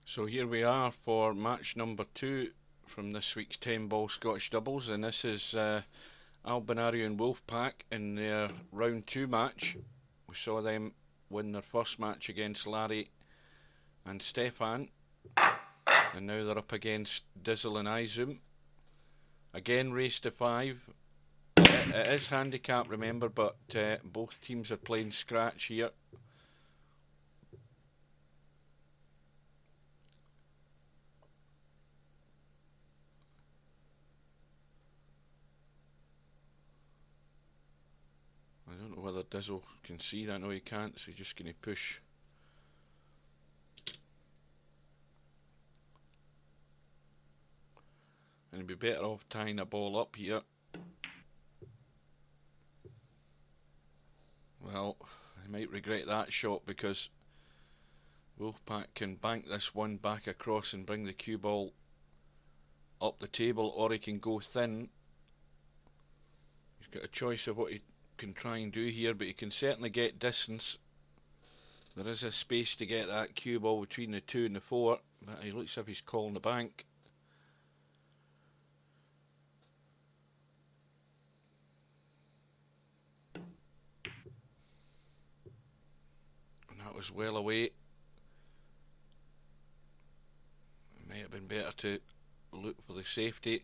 So here we are for match number 2 from this week's 10 ball Scotch doubles, and this is Albinario and Wolfpack in their round 2 match. We saw them win their first match against Larry and Stefan, and now they're up against Dizzle and Izom. Again, race to 5. It is handicap, remember, but both teams are playing scratch here. I don't know whether Dizzle can see that. No, he can't, so he's just going to push. And he'd be better off tying a ball up here. Well, I might regret that shot because Wolfpack can bank this one back across and bring the cue ball up the table, or he can go thin. He's got a choice of what he can try and do here, but he can certainly get distance. There is a space to get that cue ball between the 2 and the 4, but he looks as if he's calling the bank. And that was well away. It might have been better to look for the safety.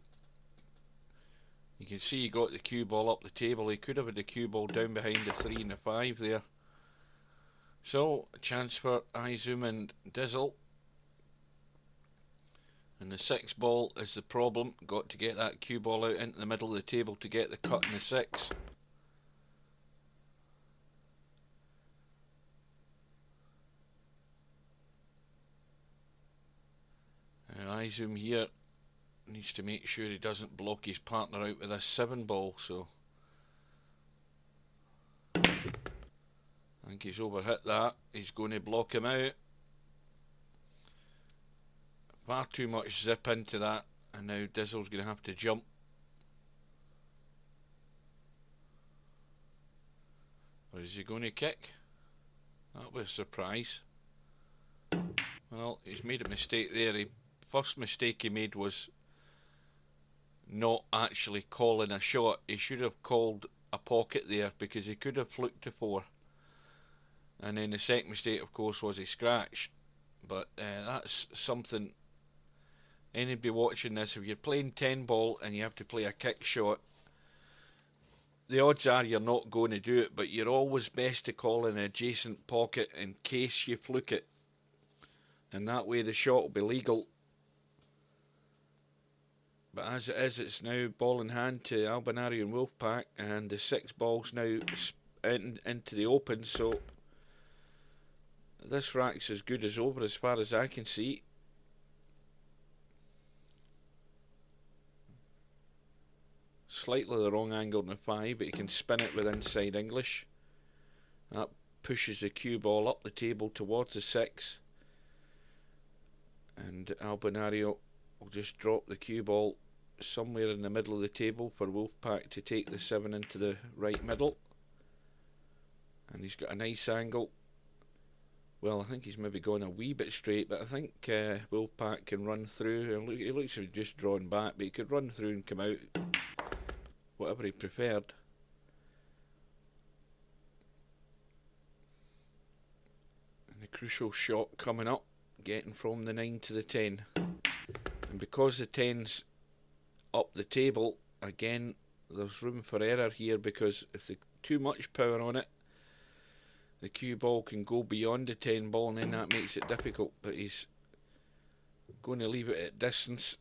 You can see he got the cue ball up the table. He could have had the cue ball down behind the 3 and the 5 there. So, a chance for izom and Dizzle. And the 6 ball is the problem. Got to get that cue ball out into the middle of the table to get the cut in the 6. Izom here needs to make sure he doesn't block his partner out with this 7 ball, so I think he's overhit that. He's going to block him out. Far too much zip into that, and now Dizzle's going to have to jump. Or is he going to kick? That'll be a surprise. Well, he's made a mistake there. First mistake he made was not actually calling a shot. He should have called a pocket there because he could have flicked to 4. And then the second mistake, of course, was he scratched. But that's something anybody watching this, if you're playing 10 ball and you have to play a kick shot, the odds are you're not going to do it, but you're always best to call an adjacent pocket in case you fluke it. And that way the shot will be legal. But as it is, it's now ball in hand to Albinario and Wolfpack, and the 6 ball's now into the open, so this rack's as good as over as far as I can see. Slightly the wrong angle in the 5, but he can spin it with inside English. That pushes the cue ball up the table towards the 6. And Albinario will just drop the cue ball somewhere in the middle of the table for Wolfpack to take the 7 into the right middle. And he's got a nice angle. Well, I think he's maybe gone a wee bit straight, but I think Wolfpack can run through. He looks like he's just drawn back, but he could run through and come out whatever he preferred. And the crucial shot coming up, getting from the 9 to the 10. And because the 10's up the table, again, there's room for error here, because if there's too much power on it, the cue ball can go beyond the 10 ball, and then that makes it difficult. But he's going to leave it at distance,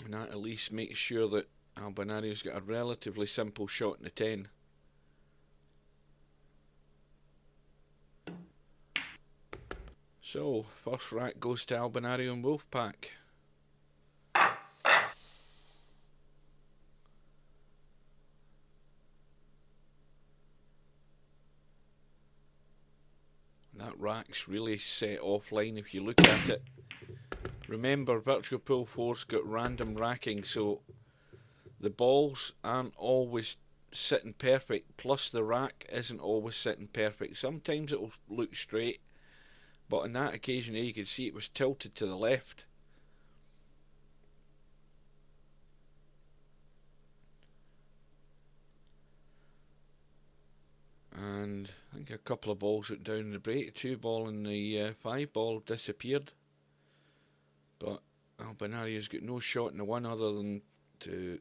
and that at least makes sure that Albinario's got a relatively simple shot in the 10. So, first rack goes to Albinario and Wolfpack. That rack's really set offline if you look at it. Remember, Virtual Pool 4's got random racking, so the balls aren't always sitting perfect, plus the rack isn't always sitting perfect. Sometimes it'll look straight, but on that occasion you could see it was tilted to the left. And I think a couple of balls went down the break. 2 ball and the 5 ball disappeared. But Albinario's got no shot in the 1 other than to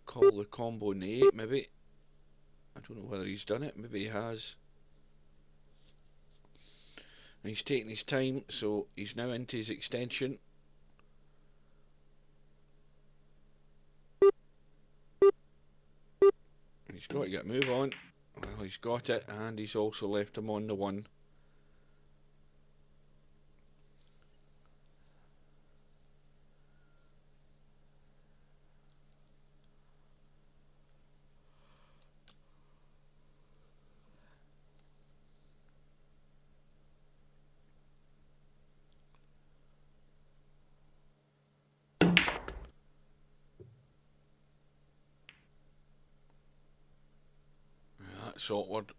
call the combo in the 8 maybe. I don't know whether he's done it, maybe he has. And he's taking his time, so he's now into his extension. He's got to get a move on. Well, he's got it, and he's also left him on the 1. That's awkward.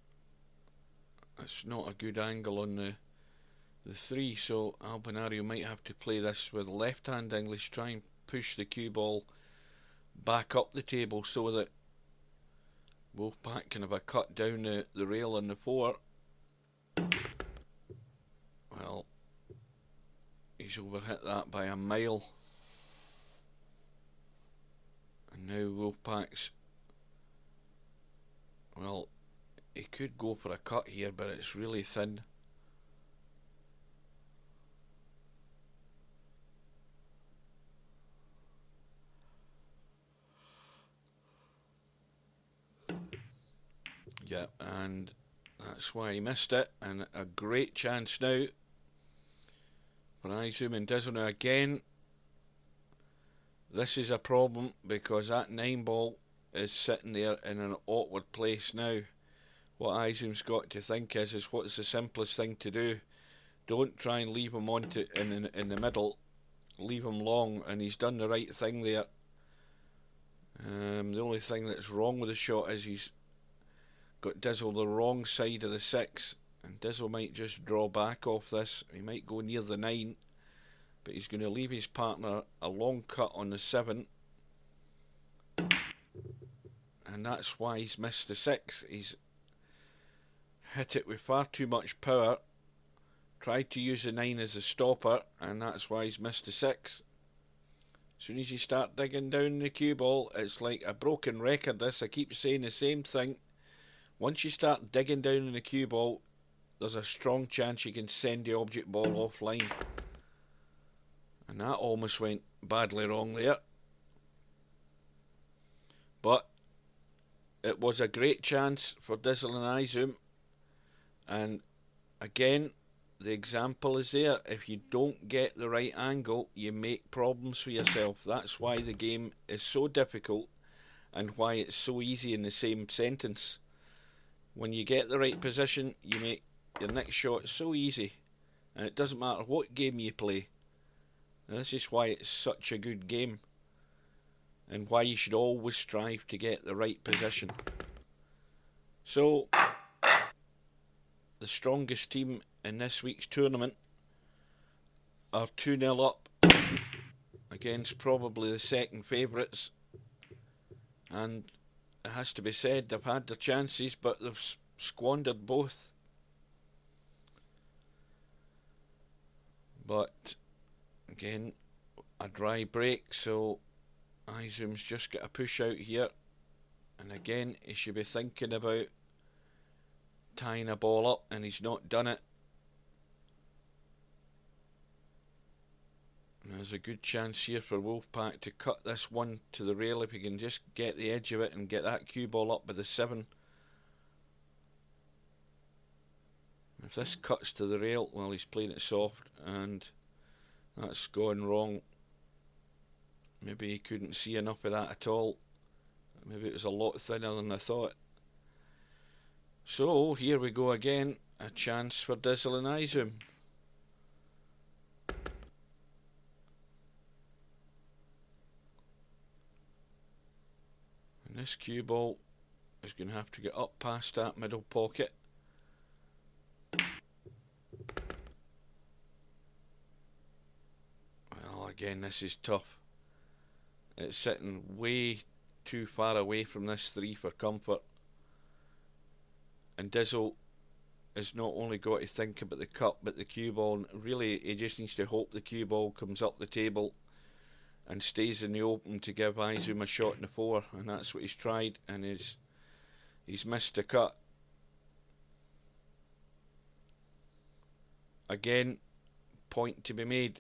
That's not a good angle on the 3, so Albinario might have to play this with left hand English, try and push the cue ball back up the table so that Wolfpack can have a cut down the rail on the 4. Well, he's overhit that by a mile. And now Wolfpack's, well, he could go for a cut here, but it's really thin. Yeah, and that's why he missed it. And a great chance now for izom and Dizzle. Now again, this is a problem because that 9 ball is sitting there in an awkward place now. What izom's got to think is what's the simplest thing to do. Don't try and leave him on to in the middle. Leave him long, and he's done the right thing there. The only thing that's wrong with the shot is he's got Dizzle the wrong side of the 6, and Dizzle might just draw back off this. He might go near the 9, but he's going to leave his partner a long cut on the 7, and that's why he's missed the 6. He's hit it with far too much power, tried to use the 9 as a stopper, and that's why he's missed the 6. As soon as you start digging down the cue ball, it's like a broken record this. I keep saying the same thing. Once you start digging down in the cue ball, there's a strong chance you can send the object ball offline. And that almost went badly wrong there. But it was a great chance for Dizzle and izom. And again, the example is there. If you don't get the right angle, you make problems for yourself. That's why the game is so difficult and why it's so easy in the same sentence. When you get the right position, you make your next shot so easy. And it doesn't matter what game you play. And this is why it's such a good game. And why you should always strive to get the right position. So, the strongest team in this week's tournament are 2-0 up against probably the second favourites, and it has to be said they've had their chances but they've squandered both. But again, a dry break, so izom's just got a push out here, and again he should be thinking about tying a ball up, and he's not done it. And there's a good chance here for Wolfpack to cut this 1 to the rail if he can just get the edge of it and get that cue ball up with the 7. If this cuts to the rail, well, he's playing it soft, and that's going wrong. Maybe he couldn't see enough of that at all. Maybe it was a lot thinner than I thought. So here we go again, a chance for Dizzle and izom. And this cue ball is going to have to get up past that middle pocket. Again, this is tough. It's sitting way too far away from this 3 for comfort. And Dizzle has not only got to think about the cup but the cue ball. Really, he just needs to hope the cue ball comes up the table and stays in the open to give izom a shot in the 4, and that's what he's tried, and he's missed the cut. Again, point to be made.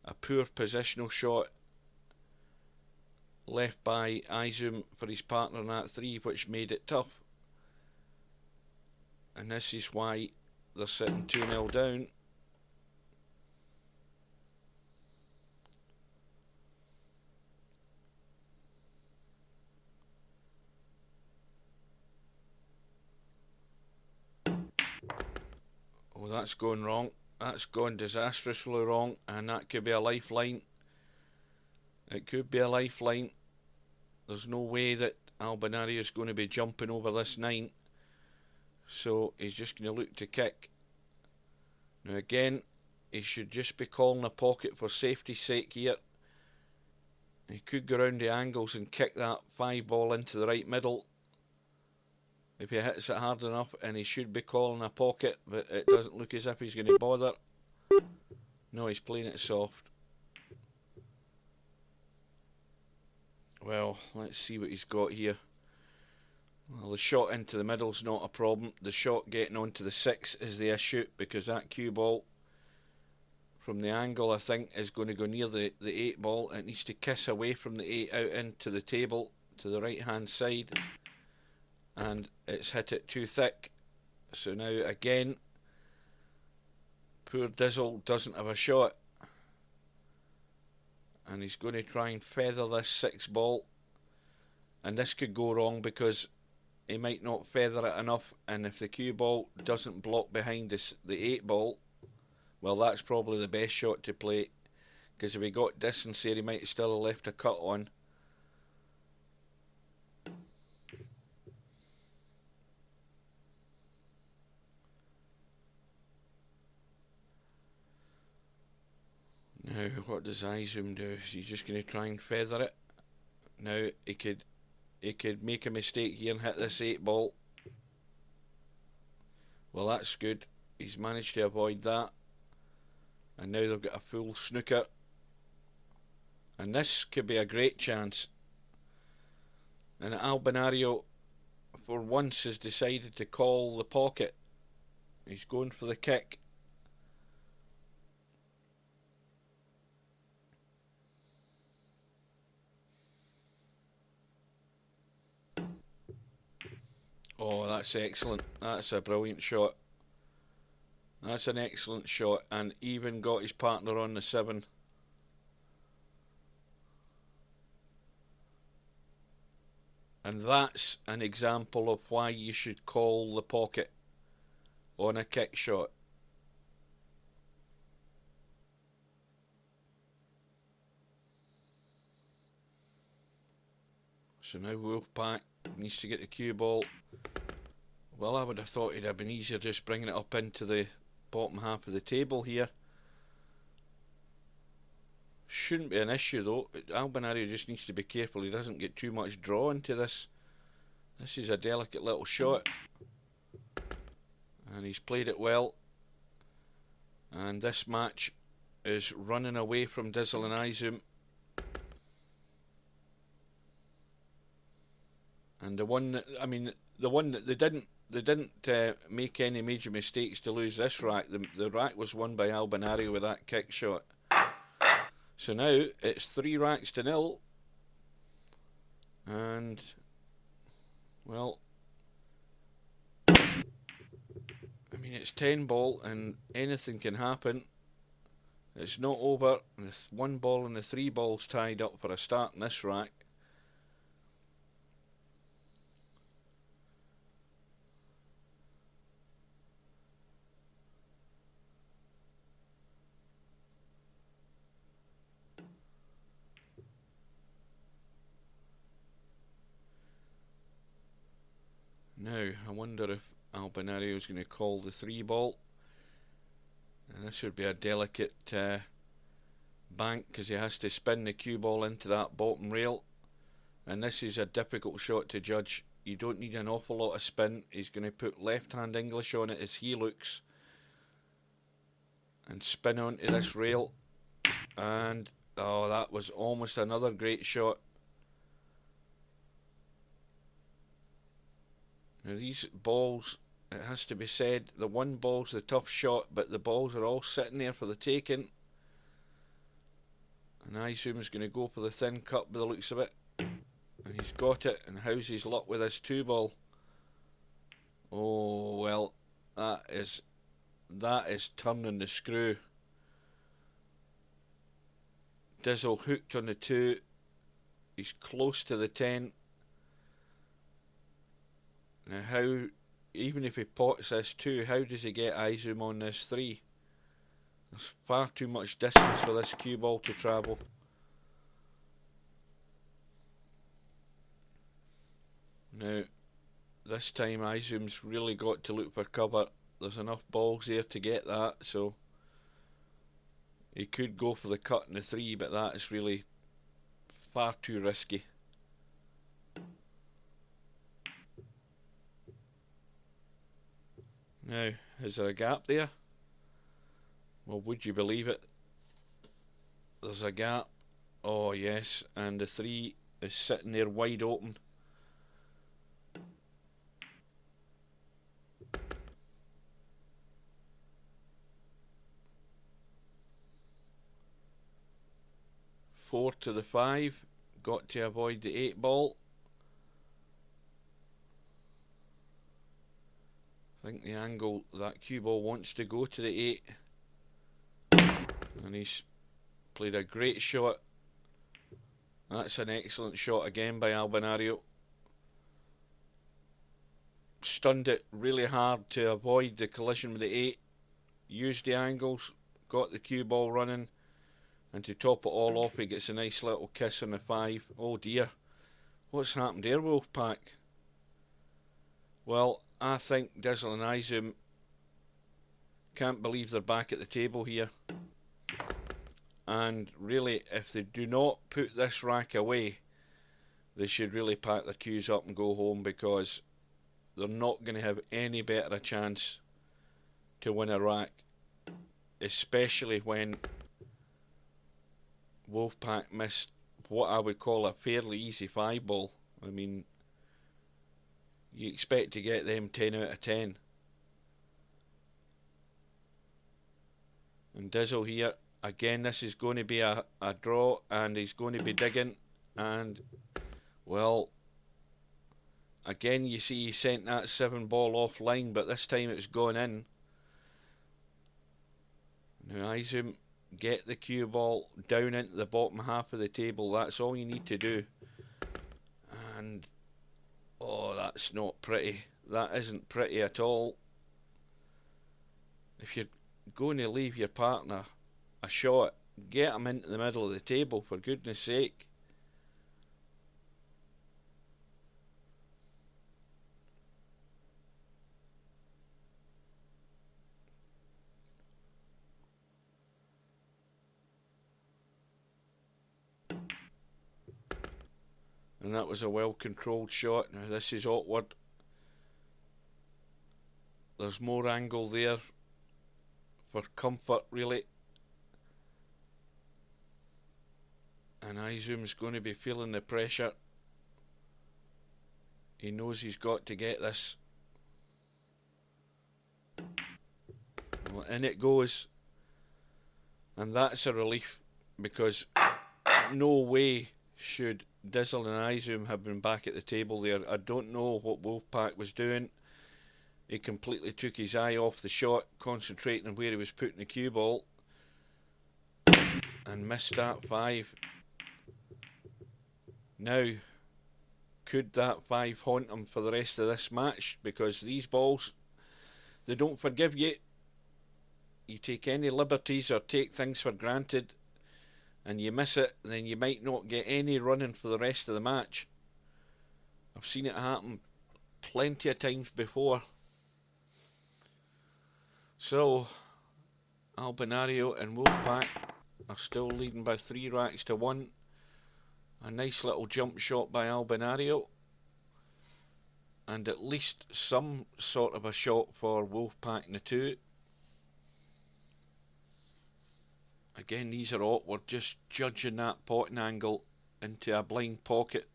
A poor positional shot left by izom for his partner in that 3, which made it tough. And this is why they're sitting 2-0 down. Oh, that's going wrong. That's gone disastrously wrong, and that could be a lifeline. It could be a lifeline. There's no way that Albinario is going to be jumping over this 9. So he's just going to look to kick. Now again, he should just be calling a pocket for safety's sake here. He could go around the angles and kick that 5 ball into the right middle if he hits it hard enough, and he should be calling a pocket, but it doesn't look as if he's going to bother. No, he's playing it soft. Well, let's see what he's got here. Well, the shot into the middle is not a problem. The shot getting onto the 6 is the issue, because that cue ball from the angle, I think, is going to go near the 8 ball. It needs to kiss away from the 8 out into the table to the right hand side, and it's hit it too thick. So now again, poor Dizzle doesn't have a shot, and he's going to try and feather this 6 ball, and this could go wrong because he might not feather it enough, and if the cue ball doesn't block behind the 8 ball, well, that's probably the best shot to play, because if he got distance here, he might still have left a cut on. Now, what does izom do? Is he just going to try and feather it? Now, he could make a mistake here and hit this 8 ball. Well, that's good. He's managed to avoid that. And now they've got a full snooker. And this could be a great chance. And Albinario, for once, has decided to call the pocket. He's going for the kick. Oh, that's excellent. That's a brilliant shot. That's an excellent shot, and even got his partner on the 7. And that's an example of why you should call the pocket on a kick shot. So now Wolfpack needs to get the cue ball. Well, I would have thought it'd have been easier just bringing it up into the bottom half of the table here. Shouldn't be an issue though. Albinario just needs to be careful he doesn't get too much draw into this. This is a delicate little shot, and he's played it well. And this match is running away from Dizzle and izom. And the one that they didn't make any major mistakes to lose this rack. The rack was won by Albinario with that kick shot. So now it's 3 racks to 0, and well, I mean, it's 10 ball and anything can happen. It's not over. The 1 ball and the 3 balls tied up for a start in this rack. Now, I wonder if Albinario is going to call the 3 ball. And this would be a delicate bank because he has to spin the cue ball into that bottom rail, and this is a difficult shot to judge. You don't need an awful lot of spin. He's going to put left hand English on it as he looks and spin onto this rail, and oh, that was almost another great shot. Now these balls, it has to be said, the one ball's the tough shot, but the balls are all sitting there for the taking. And Izom's going to go for the thin cut by the looks of it. And he's got it. And how's his luck with his 2-ball? Oh, well, that is turning the screw. Dizzle hooked on the 2. He's close to the 10. Now how, even if he pots this 2, how does he get izom on this 3? There's far too much distance for this cue ball to travel. Now, this time izom's really got to look for cover. There's enough balls there to get that, so he could go for the cut in the 3, but that is really far too risky. Now, is there a gap there? Well, would you believe it? There's a gap. Oh yes, and the 3 is sitting there wide open. Four to the 5. Got to avoid the 8-ball. I think the angle that cue ball wants to go to the 8. And he's played a great shot. That's an excellent shot again by Albinario. Stunned it really hard to avoid the collision with the 8. Used the angles, got the cue ball running, and to top it all off, he gets a nice little kiss on the 5. Oh dear, what's happened there, Wolfpack? Well, I think Dizzle and izom can't believe they're back at the table here. And really, if they do not put this rack away, they should really pack their cues up and go home, because they're not going to have any better a chance to win a rack, especially when Wolfpack missed what I would call a fairly easy 5-ball. I mean, you expect to get them 10 out of 10. And Dizzle here, again, this is going to be a draw, and he's going to be digging, and well, again you see he sent that 7-ball offline, but this time it's gone in. Now izom, get the cue ball down into the bottom half of the table. That's all you need to do. And oh, that's not pretty. That isn't pretty at all. If you're going to leave your partner a shot, get him into the middle of the table, for goodness sake. And that was a well controlled shot. Now this is awkward. There's more angle there for comfort, really. And izom's going to be feeling the pressure. He knows he's got to get this. Well, in it goes. And that's a relief, because no way should Dizzle and izom have been back at the table there. I don't know what Wolfpack was doing. He completely took his eye off the shot, concentrating on where he was putting the cue ball, and missed that 5. Now, could that 5 haunt him for the rest of this match? Because these balls, they don't forgive you. You take any liberties or take things for granted, and you miss it, then you might not get any running for the rest of the match. I've seen it happen plenty of times before. So, Albinario and Wolfpack are still leading by 3 racks to 1. A nice little jump shot by Albinario. And at least some sort of a shot for Wolfpack in the 2. Again, these are awkward, just judging that potting angle into a blind pocket.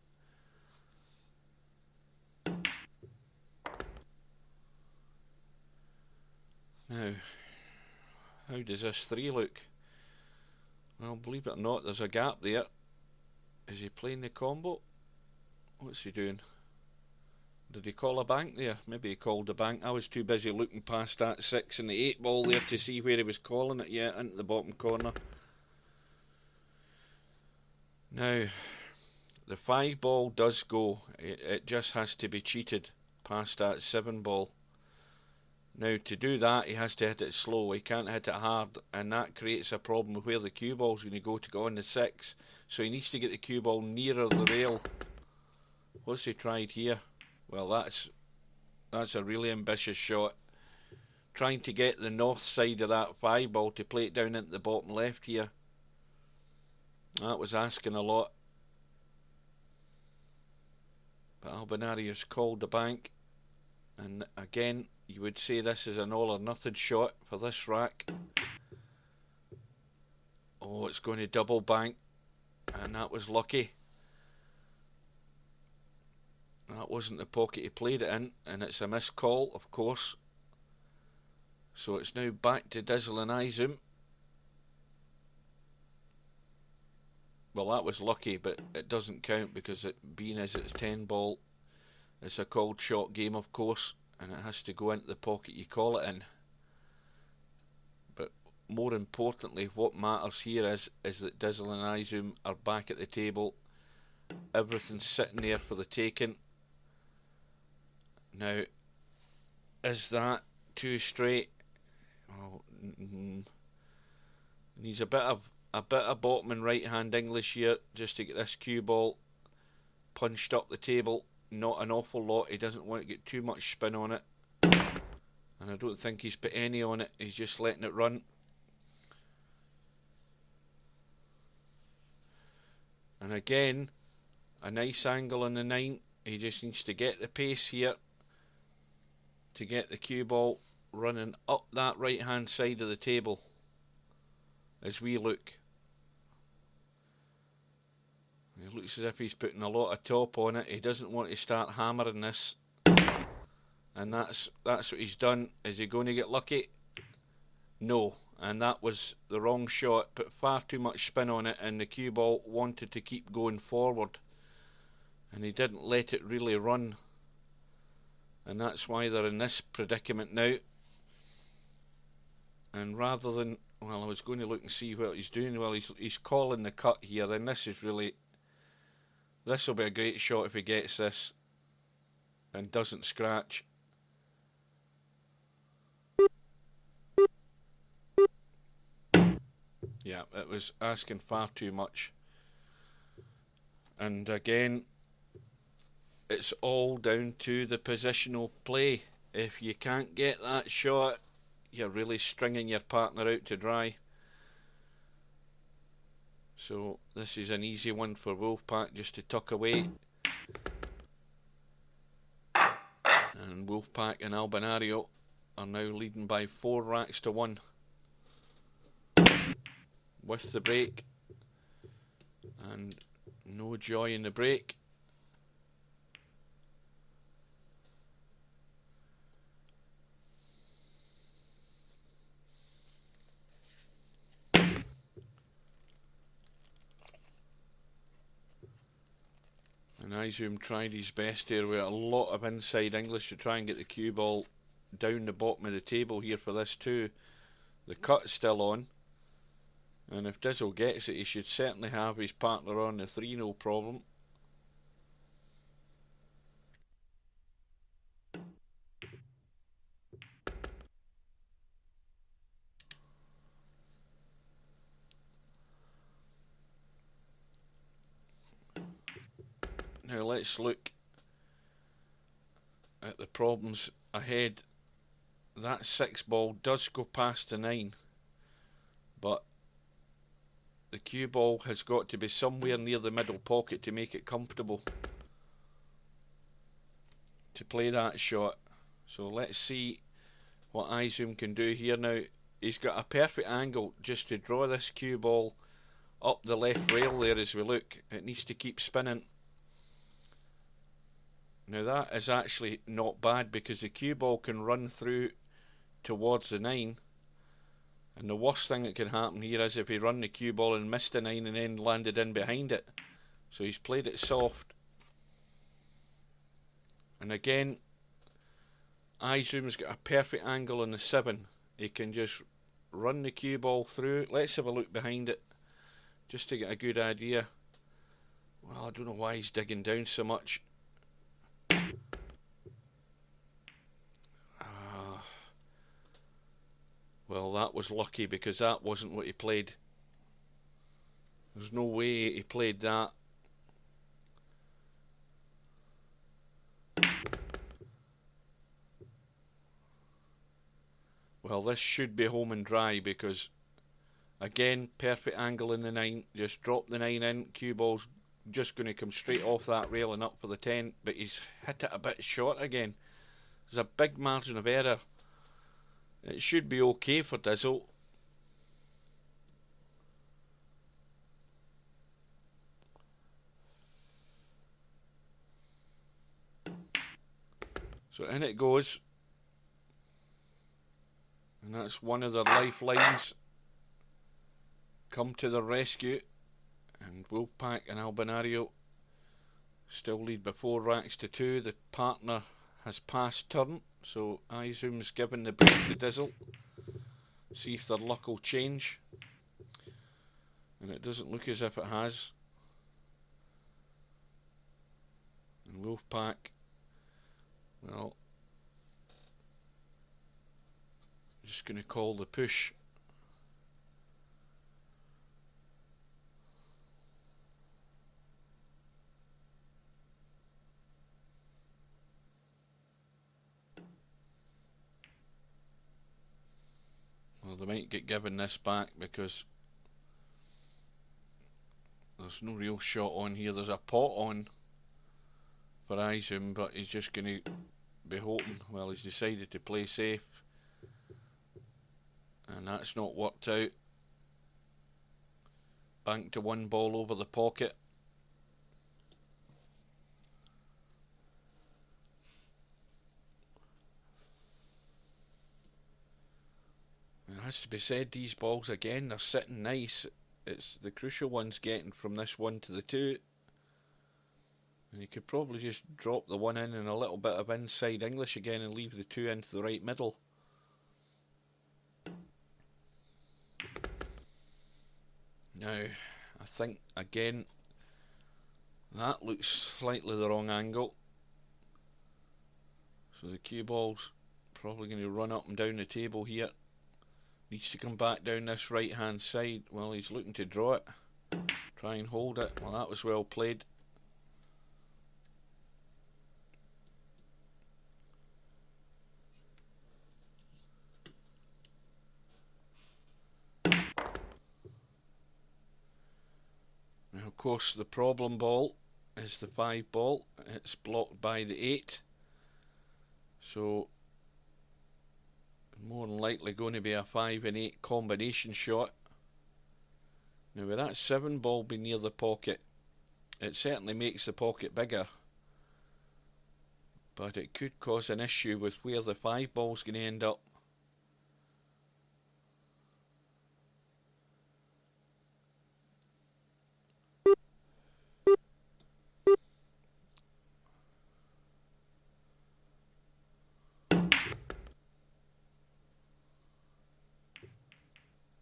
Now, how does this 3 look? Well, believe it or not, there's a gap there. Is he playing the combo? What's he doing? Did he call a bank there? Maybe he called a bank. I was too busy looking past that 6 and the 8 ball there to see where he was calling it. Yeah, into the bottom corner. Now, the 5 ball does go. It just has to be cheated past that 7 ball. Now, to do that, he has to hit it slow. He can't hit it hard, and that creates a problem with where the cue ball's going to go on the 6. So he needs to get the cue ball nearer the rail. What's he tried here? Well, that's a really ambitious shot. Trying to get the north side of that 5 ball to play it down into the bottom left here. That was asking a lot. But Albinario's called the bank. And again, you would say this is an all or nothing shot for this rack. Oh, it's going to double bank. And that was lucky. That wasn't the pocket he played it in, and it's a missed call, of course. So it's now back to Dizzle and izom. Well, that was lucky, but it doesn't count because it being as it's 10 ball, it's a called shot game, of course, and it has to go into the pocket you call it in. But more importantly, what matters here is that Dizzle and izom are back at the table. Everything's sitting there for the taking. Now, is that too straight? Oh, needs a bit of bottom and right hand English here just to get this cue ball punched up the table. Not an awful lot. He doesn't want to get too much spin on it, and I don't think he's put any on it. He's just letting it run. And again, a nice angle on the 9. He just needs to get the pace here to get the cue ball running up that right hand side of the table as we look. It looks as if he's putting a lot of top on it. He doesn't want to start hammering this, and that's what he's done. Is he going to get lucky? No, and that was the wrong shot. Put far too much spin on it, and the cue ball wanted to keep going forward, and he didn't let it really run. And that's why they're in this predicament now. And rather than, well, I was going to look and see what he's doing. Well, he's calling the cut here. Then this will be a great shot if he gets this and doesn't scratch. Yeah, it was asking far too much. And again, it's all down to the positional play. If you can't get that shot, you're really stringing your partner out to dry. So this is an easy one for Wolfpack just to tuck away. And Wolfpack and Albinario are now leading by 4 racks to 1. With the break. And no joy in the break. And izom tried his best here with a lot of inside English to try and get the cue ball down the bottom of the table here for this too. The cut's still on, and if Dizzle gets it, he should certainly have his partner on the 3, no problem. Now let's look at the problems ahead. That 6 ball does go past the 9, but the cue ball has got to be somewhere near the middle pocket to make it comfortable to play that shot. So let's see what izom can do here. Now he's got a perfect angle just to draw this cue ball up the left rail there as we look. It needs to keep spinning. Now that is actually not bad because the cue ball can run through towards the 9, and the worst thing that can happen here is if he run the cue ball and missed the 9 and then landed in behind it. So he's played it soft. And again, izom's got a perfect angle on the 7. He can just run the cue ball through. Let's have a look behind it just to get a good idea. Well, I don't know why he's digging down so much. Well, that was lucky because that wasn't what he played. There's no way he played that. Well, this should be home and dry because, again, perfect angle in the 9. Just drop the 9 in. Cue ball's just going to come straight off that rail and up for the 10. But he's hit it a bit short again. There's a big margin of error. It should be okay for Dizzle. So in it goes. And that's one of their lifelines. Come to the rescue. And Wolfpack and Albinario still lead by 4 racks to 2. The partner has passed turn. So izom's given the break to Dizzle. See if their luck will change. And it doesn't look as if it has. And Wolfpack, well, just going to call the push. Well, they might get given this back because there's no real shot on here. There's a pot on for izom, but he's just going to be hoping. Well, he's decided to play safe, and that's not worked out. Bank to 1 ball over the pocket. It has to be said, these balls again, they're sitting nice. It's the crucial ones getting from this 1 to the 2. And you could probably just drop the 1 in and a little bit of inside English again and leave the 2 into the right middle. Now, I think again that looks slightly the wrong angle. So the cue ball's probably going to run up and down the table here. Needs to come back down this right hand side. Well, he's looking to draw it. Try and hold it. Well, that was well played. Now, of course, the problem ball is the 5 ball. It's blocked by the 8. So more than likely going to be a 5 and 8 combination shot. Now with that 7 ball being near the pocket, it certainly makes the pocket bigger, but it could cause an issue with where the 5 ball's going to end up.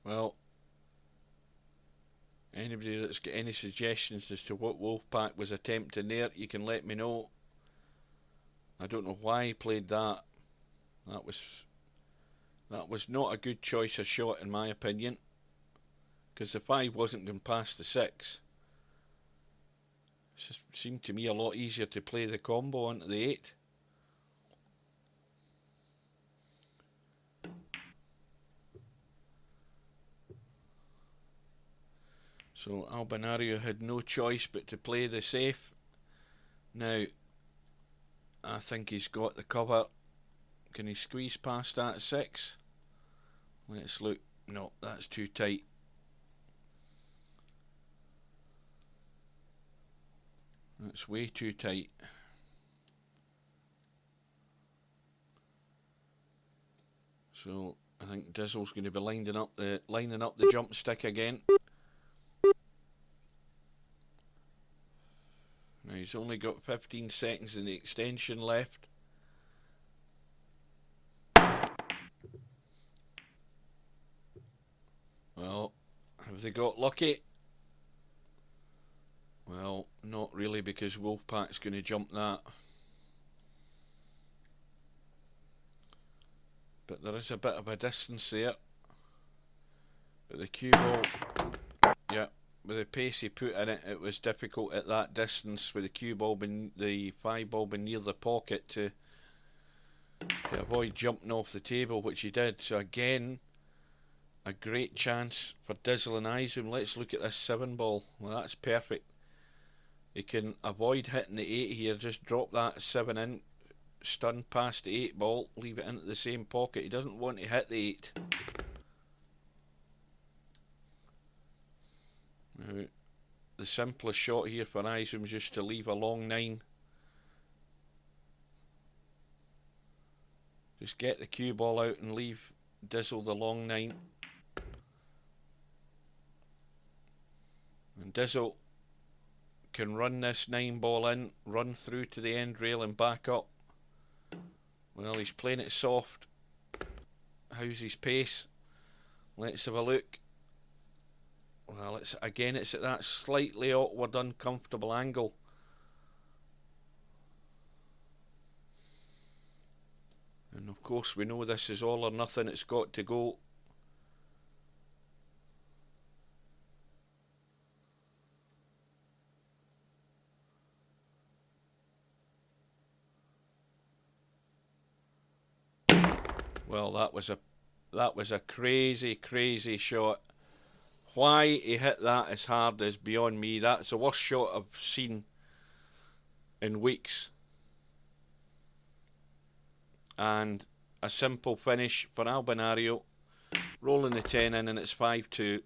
Well, anybody that's got any suggestions as to what Wolfpack was attempting there, you can let me know. I don't know why he played that. That was not a good choice of shot in my opinion, because the 5 wasn't going past the 6. It just seemed to me a lot easier to play the combo onto the 8. So Albinario had no choice but to play the safe. Now, I think he's got the cover. Can he squeeze past that 6? Let's look. No, that's too tight. That's way too tight. So I think Dizzle's going to be lining up the jump stick again. Now he's only got 15 seconds in the extension left. Well, have they got lucky? Well, not really, because Wolfpack's going to jump that. But there is a bit of a distance there. But the cue ball, yeah, with the pace he put in it, it was difficult at that distance with the cue ball being, the 5 ball being near the pocket to avoid jumping off the table, which he did. So again, a great chance for Dizzle and izom. Let's look at this 7 ball. Well, that's perfect. He can avoid hitting the 8 here, just drop that 7 in, stun past the 8 ball, leave it into the same pocket. He doesn't want to hit the 8. Now, the simplest shot here for izom is just to leave a long 9. Just get the cue ball out and leave Dizzle the long 9. And Dizzle can run this 9 ball in, run through to the end rail and back up. Well, he's playing it soft. How's his pace? Let's have a look. Well, it's at that slightly awkward, uncomfortable angle. And of course we know this is all or nothing, it's got to go. Well, that was a crazy shot. Why he hit that as hard is beyond me. That's the worst shot I've seen in weeks. And a simple finish for Albinario, rolling the 10 in, and it's 5-2.